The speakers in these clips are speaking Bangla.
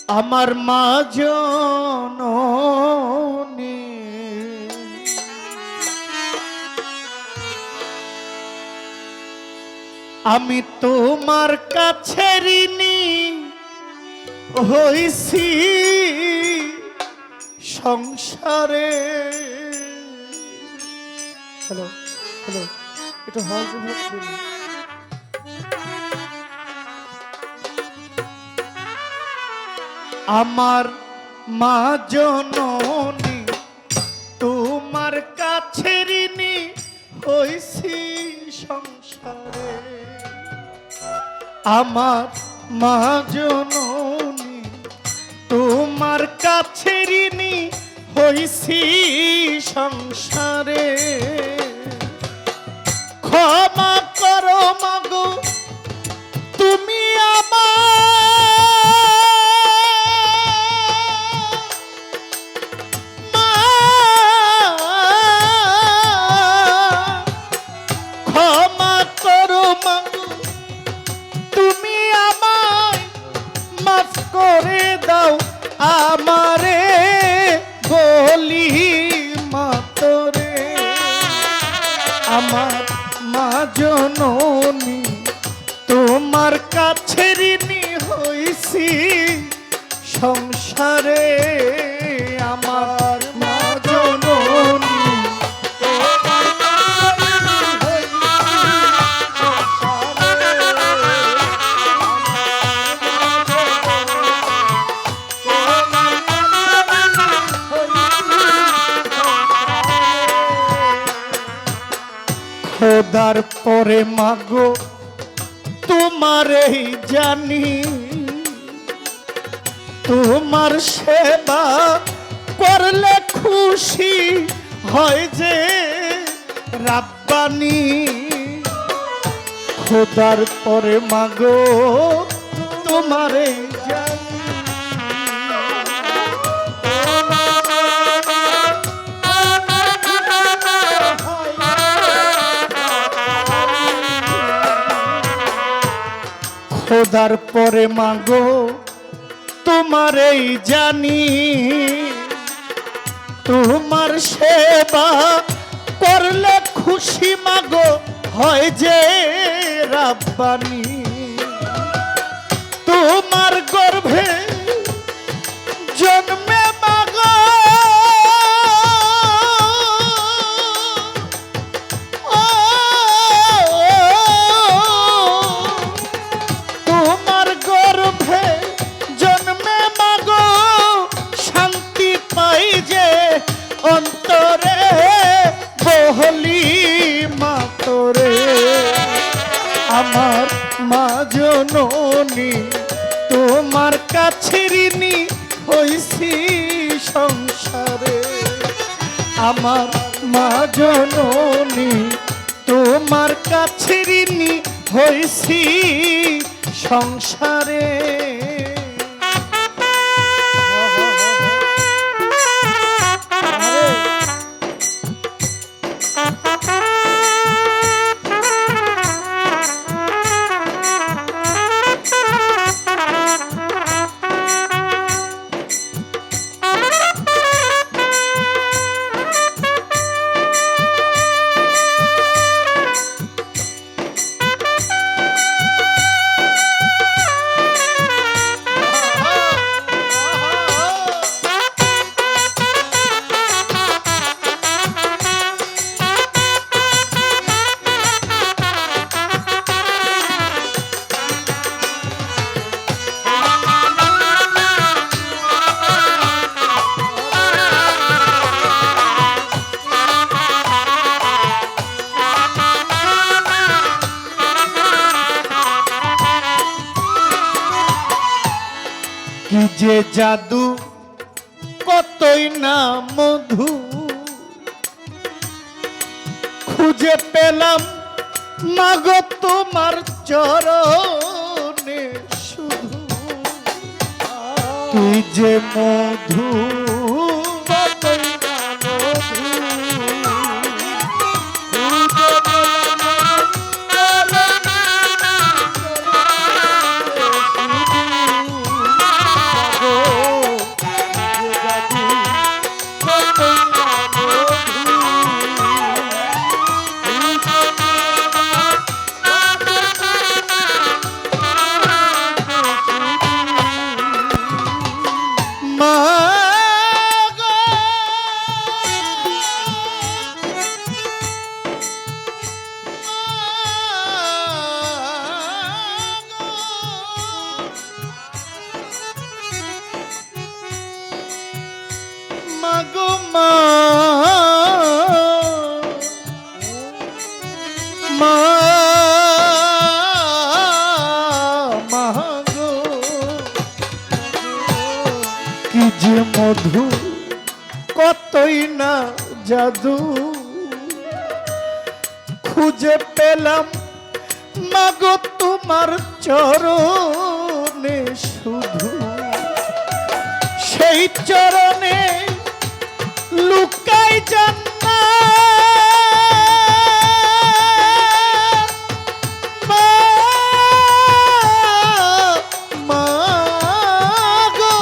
আমার মা জননী আমি তোমার কাছে ঋণী হইছি সংসারে। হ্যালো হ্যালো, একটু হাজর দিন। আমার মা জননী তোমার কাছে ঋণী হইছি সংসারে। আমার মা জননী তোমার কাছে ঋণী হইছি সংসারে। ক্ষমা করো মাগো তুমি করে দাও আমারে বলি মাতরে। আমার মা জননী তোমার কাছে ঋণী হইছি সংসারে। আমার মা জননী খোদার পরে মাগো তোমারই জানি। তোমার সেবা করলে খুশি হয় যে রাব্বানি। খোদার পরে মাগো তোমারই জানি। খোদার পরে মাগো তোমারই জানি। তোমার সেবা করলে খুশি মাগো হয় যে রাব্বানি। তোমার গর্ভে জন্মে মাগো অন্তরে বহলি মাতরে। আমার মা জননী তোমার কাছে ঋণী হইছি সংসারে। আমার মা জননী তোমার কাছে ঋণী হইছি সংসারে। কি যে জাদু কতই না মধু খুঁজে পেলাম মাগো তোমার চরণে শুধু। কি যে মধু কতই না মধু খুঁজে মা গো, মা গো মা, মা মা গো, কি যে মধু কতই না জাদু খুঁজে পেলাম মাগো তোমার চরণে শুধু সেই চরণে লুকাই জান্নাত মা, মা গো,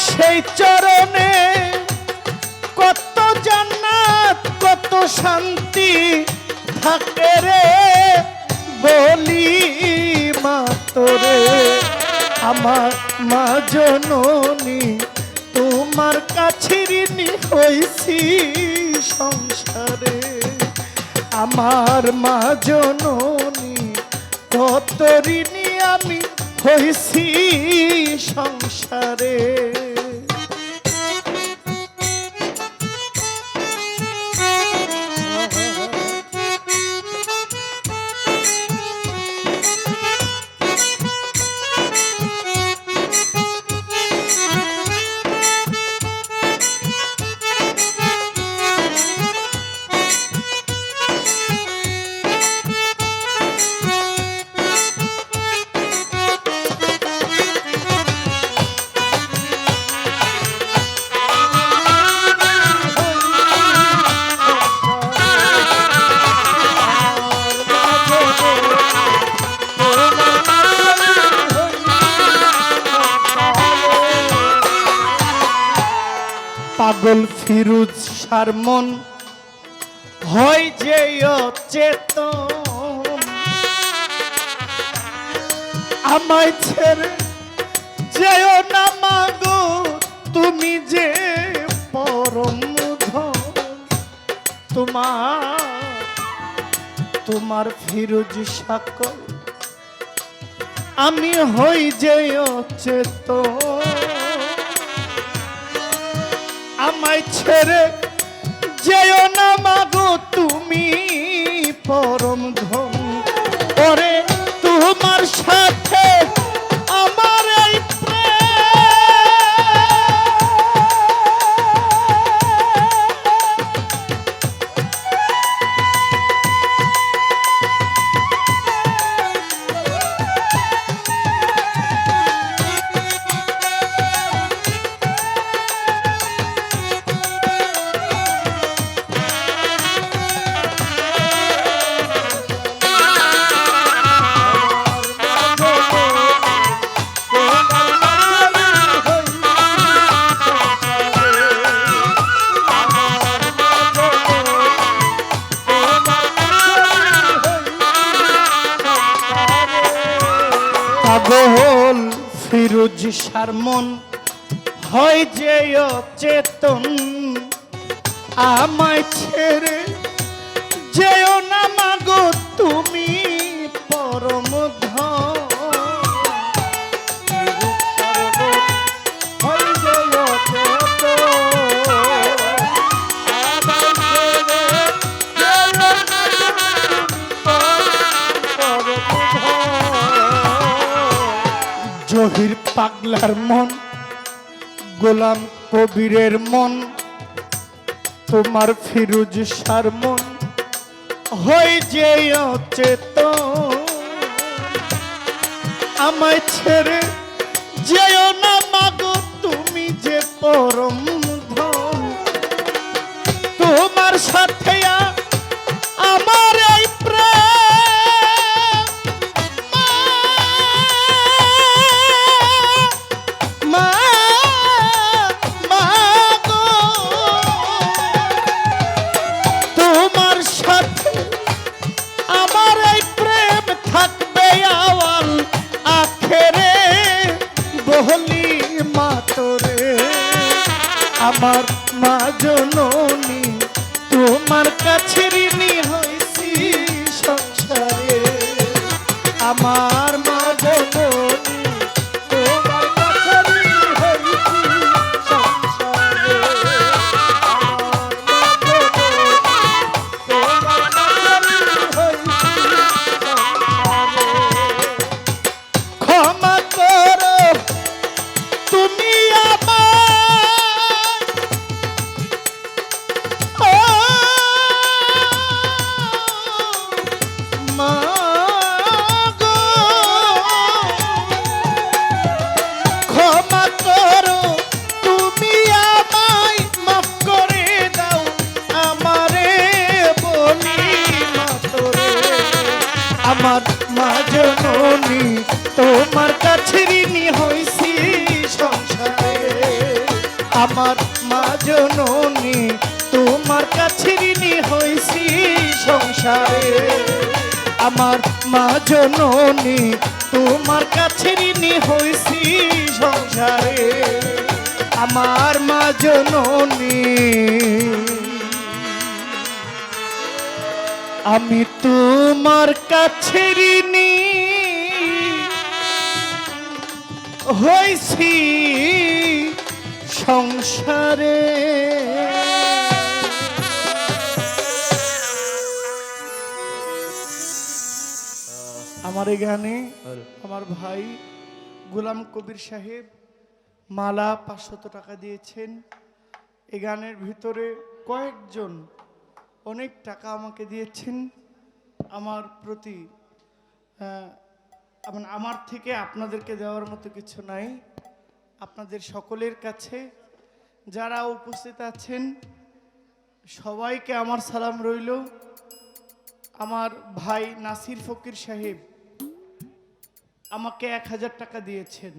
সেই চরণে কত জান্নাত কত শান্তি থাকে রে বলি মা তোরে আমার মা জননী তোমার কাছে ঋণী হইছি সংসারে আমার মা জননী কত ঋণী আমি হইছি সংসারে পাগল ফিরুজ সারমন হয় যে অচেতন আমায় ছেড়ে যেও না মাগো তুমি যে পরম ধন তোমার ফিরুজ সকল আমি হই যে অচেতন আমায় ছেড়ে যেও না মাগো তুমি পরম ধন ওরে তোমার সাথে আমার এই পাগল ফিরুজ সারমন হয় যে অচেতন আমায় ছেড়ে যেও না মাগো তুমি পরম ধন হয় যে জহির পাগলার মন গোলাম কবিরের মন তোমার ফিরুজ সারমন হই যে অচেতন আমায় ছেড়ে যেও না মাগো তুমি যে পরম ধন তোমার সাথে আমার এই আমার মা জননী তোমার কাছে ঋণী হইছি সংসারে আমার মা জননী তোমার কাছে ঋণী হইছি সংসারে আমার মা জননী তোমার কাছে ঋণী হইছি সংসারে ক্ষমা করো তুমি আমার মা জননী তোমার কাছে ঋণী হইছি সংসারে আমার মা জননী তোমার কাছে ঋণী হইছি সংসারে আমার মা জননী তোমার কাছে ঋণী হইছি সংসারে আমার মা জননী আমি তোমার কাছে ঋণী হইছি সংসারে আমার এই গানে আমার ভাই গোলাম কবির সাহেব মালা 500 টাকা দিয়েছেন। এই গানের ভিতরে কয়েকজন অনেক টাকা আমাকে দিয়েছেন। আমার প্রতি আমার থেকে আপনাদেরকে দেওয়ার মতো কিছু নাই। আপনাদের সকলের কাছে যারা উপস্থিত আছেন সবাইকে আমার সালাম রইল। আমার ভাই নাসির ফকির সাহেব আমাকে 1000 টাকা দিয়েছেন।